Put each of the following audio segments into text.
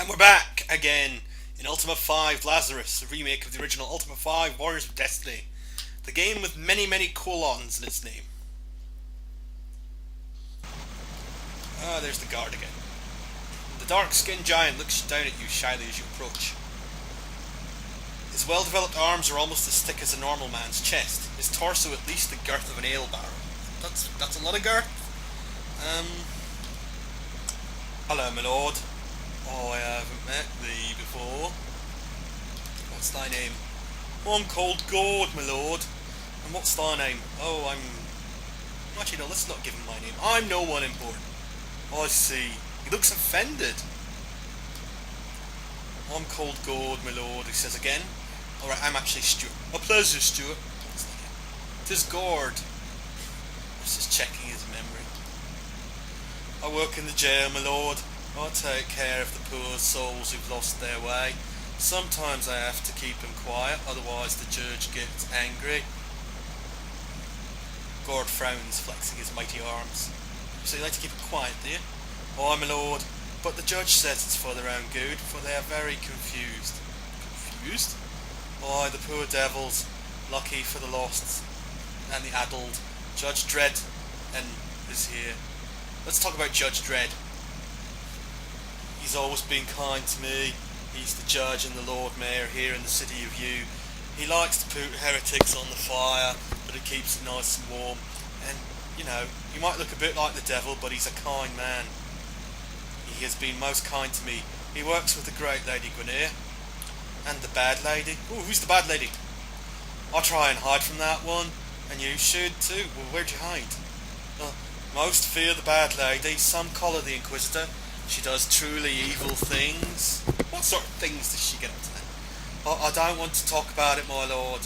And we're back again in Ultima 5 Lazarus, a remake of the original Ultima 5 Warriors of Destiny. The game with many, many colons in its name. Ah, there's the guard again. The dark-skinned giant looks down at you shyly as you approach. His well-developed arms are almost as thick as a normal man's chest. His torso at least the girth of an ale barrel. That's a lot of girth. Hello, my lord. Oh, I haven't met thee before. What's thy name? Oh, I'm called Gord, my lord. And what's thy name? Oh, Actually, no, let's not give him my name. I'm no one important. Oh, I see. He looks offended. I'm called Gord, my lord, he says again. Alright, I'm actually Stuart. A pleasure, Stuart. Tis Gord. He's just checking his memory. I work in the jail, my lord. I take care of the poor souls who've lost their way. Sometimes I have to keep them quiet, otherwise the judge gets angry. Gord frowns, flexing his mighty arms. So you like to keep it quiet, do you? Oh, my lord, but the judge says it's for their own good, for they are very confused. Confused? Oh, the poor devils, lucky for the lost and the addled. Judge Dredd is here. Let's talk about Judge Dredd. He's always been kind to me. He's the judge and the Lord Mayor here in the city of Yew. He likes to put heretics on the fire, but it keeps it nice and warm. And, you know, he might look a bit like the devil, but he's a kind man. He has been most kind to me. He works with the great Lady Guinevere. And the bad lady. Ooh, who's the bad lady? I'll try and hide from that one. And you should too. Well, where'd you hide? Most fear the bad lady. Some call her the Inquisitor. She does truly evil things. What sort of things does she get up to then? I don't want to talk about it, my lord.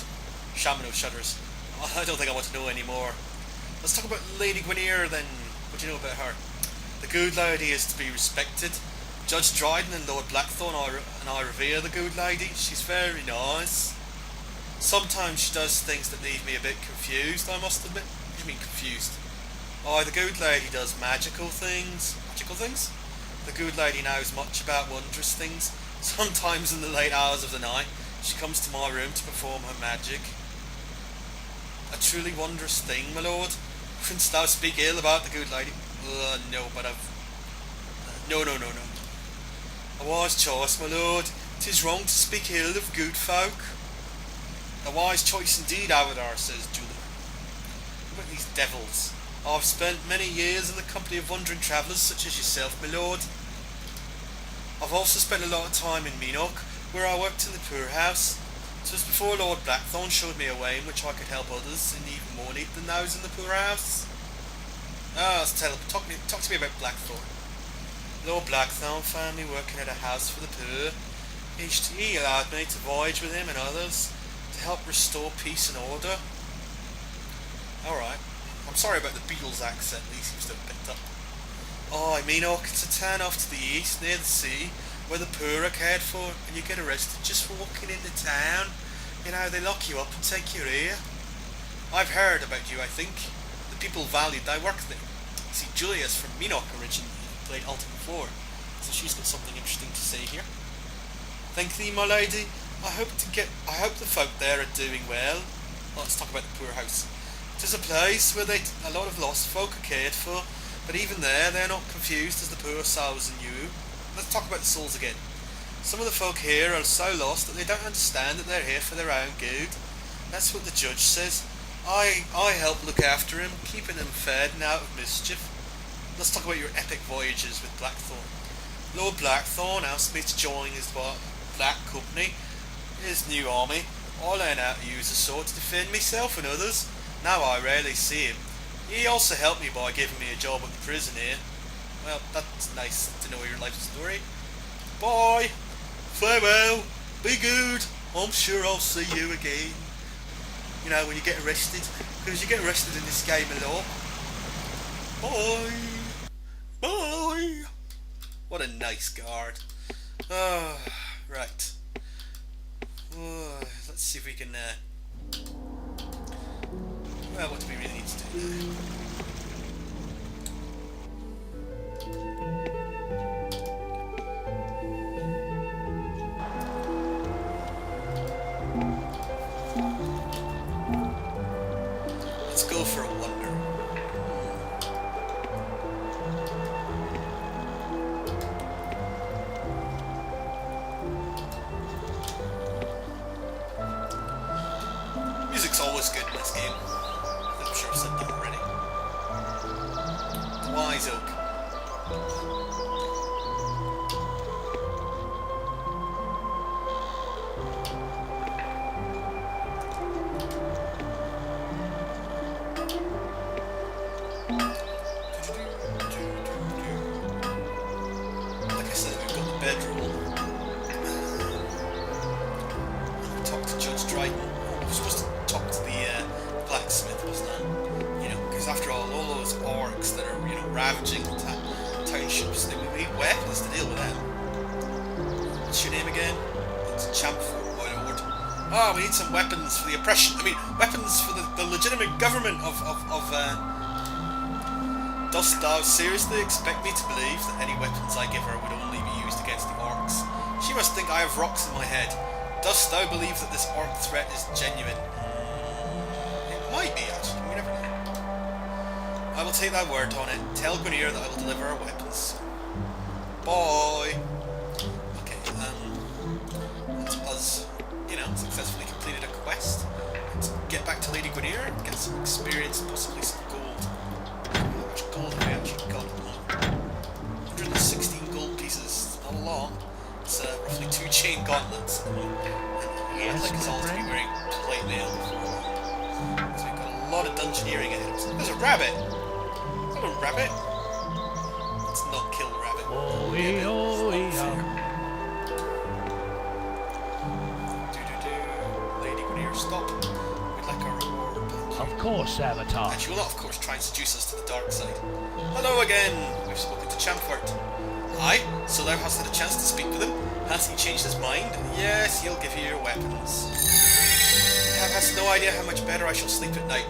Shamano shudders. I don't think I want to know anymore. Let's talk about Lady Guinevere then. What do you know about her? The good lady is to be respected. Judge Dryden and Lord Blackthorn and I revere the good lady. She's very nice. Sometimes she does things that leave me a bit confused, I must admit. What do you mean confused? Oh, the good lady does magical things. Magical things? The good lady knows much about wondrous things. Sometimes in the late hours of the night, she comes to my room to perform her magic. A truly wondrous thing, my lord. Couldn't thou speak ill about the good lady? No, but No. A wise choice, my lord. 'Tis wrong to speak ill of good folk. A wise choice indeed, Avadar, says Julie. What about these devils? I've spent many years in the company of wandering travellers such as yourself, my lord. I've also spent a lot of time in Minoc, where I worked in the poorhouse. It was before Lord Blackthorn showed me a way in which I could help others in even more need than those in the poorhouse. Talk to me about Blackthorn. Lord Blackthorn found me working at a house for the poor. He allowed me to voyage with him and others to help restore peace and order. Alright. I'm sorry about the Beatles accent, he seems to have picked up. Oh, I mean, it's a town off to the east, near the sea, where the poor are cared for, and you get arrested just for walking into town. You know, they lock you up and take your ear. I've heard about you, I think. The people valued thy work there. See, Julia's from Minoc originally, played Ultima 4, so she's got something interesting to say here. Thank thee, my lady. I hope the folk there are doing well. Let's talk about the poor house. 'Tis a place where a lot of lost folk are cared for, but even there they're not confused as the poor souls in you. Let's talk about the souls again. Some of the folk here are so lost that they don't understand that they're here for their own good. That's what the judge says. I help look after him, keeping them fed and out of mischief. Let's talk about your epic voyages with Blackthorn. Lord Blackthorn asked me to join his Black Company, his new army. I learned how to use a sword to defend myself and others. Now I rarely see him. He also helped me by giving me a job at the prison here. Well, that's nice to know your life story. Bye! Farewell! Be good! I'm sure I'll see you again. You know, when you get arrested. Because you get arrested in this game a lot. Bye! Bye! What a nice guard. Oh, right. Oh, let's see if we can... Well, what do we really need to do? Music's always good in this game. I'm sure I've said that already. The Wise Oak. Like I said, we've got the bedroll. Talk to Judge Dryden. Oh, we're supposed to talk to the blacksmith, wasn't it? You know, because after all those orcs that are, you know, ravaging the townships, we need weapons to deal with them. What's your name again? It's Champ, my lord. Ah, we need some weapons for the oppression. I mean, weapons for the legitimate government of Dost thou seriously expect me to believe that any weapons I give her would only be used against the orcs? She must think I have rocks in my head. Dost thou believe that this orc threat is genuine? It might be, actually. We never know. I will take thy word on it. Tell Guinevere that I will deliver her weapons. Bye! Okay, that's us, you know, successfully completed a quest. Let's get back to Lady Guinevere and get some experience and possibly some gold. How much gold have we actually got at the moment? 116 gold pieces. Not a lot. It's roughly 2 chain gauntlets. And yeah, I'd like us all to be wearing plate mail before long. So we've got a lot of dungeoneering ahead of us. There's a rabbit! Is that a rabbit? Let's not kill the rabbit. Lady Guinevere, stop. We'd like our reward. Of course, Avatar. And she will not, of course, try and seduce us to the dark side. Hello again! We've spoken to Champfort. Aye, so thou hast had a chance to speak with him? Has he changed his mind? Yes, he'll give you your weapons. Thou hast no idea how much better I shall sleep at night.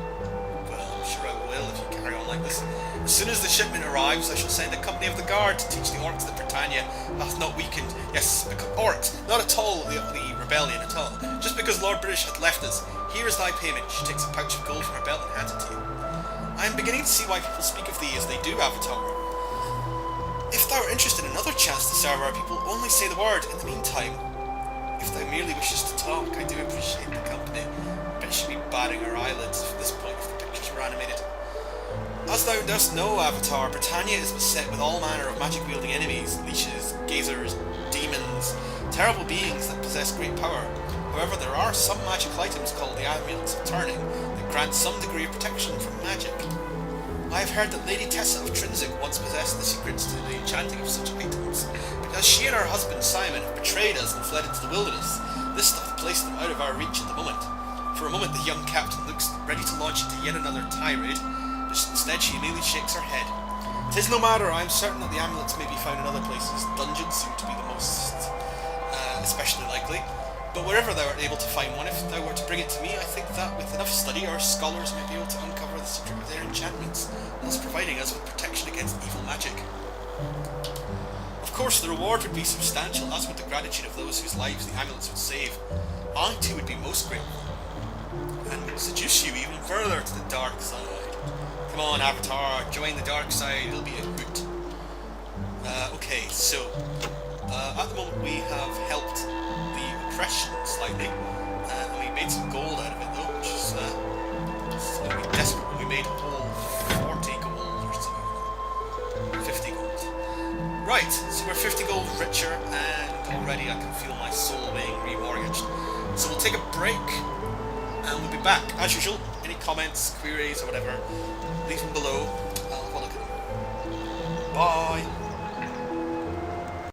Well, I'm sure I will if you carry on like this. As soon as the shipment arrives, I shall send a company of the guard to teach the Orcs that Britannia hath not weakened. Yes, because Orcs, not at all the rebellion at all. Just because Lord British hath left us, here is thy payment. She takes a pouch of gold from her belt and hands it to you. I am beginning to see why people speak of thee as they do, Avatar. If thou are interested in another chance to serve our people, only say the word. In the meantime, if thou merely wishes to talk, I do appreciate the company. Bet she'd be batting her eyelids from this point if the pictures were animated. As thou dost know, Avatar, Britannia is beset with all manner of magic-wielding enemies, leeches, gazers, demons, terrible beings that possess great power. However, there are some magical items called the Amulets of Turning that grant some degree of protection from magic. I have heard that Lady Tessa of Trinsic once possessed the secrets to the enchanting of such items, but as she and her husband Simon have betrayed us and fled into the wilderness, this doth place them out of our reach at the moment. For a moment the young captain looks ready to launch into yet another tirade, but instead she immediately shakes her head. "'Tis no matter, I am certain that the amulets may be found in other places. Dungeons seem to be the most especially likely. But wherever thou art able to find one, if thou were to bring it to me, I think that with enough study our scholars may be able to uncover the secret of their enchantments, thus providing us with protection against evil magic. Of course, the reward would be substantial, as would the gratitude of those whose lives the amulets would save. I too would be most grateful, and would seduce you even further to the dark side. Come on, Avatar, join the dark side, it'll be a hoot." Okay, so at the moment we have helped oppression slightly, and we made some gold out of it though, which is we desperate when we made a whole 40 gold or something. 50 gold. Right, so we're 50 gold richer, and already I can feel my soul being remortgaged. So we'll take a break, and we'll be back. As usual, any comments, queries or whatever, leave them below. I'll have a look at them. Bye!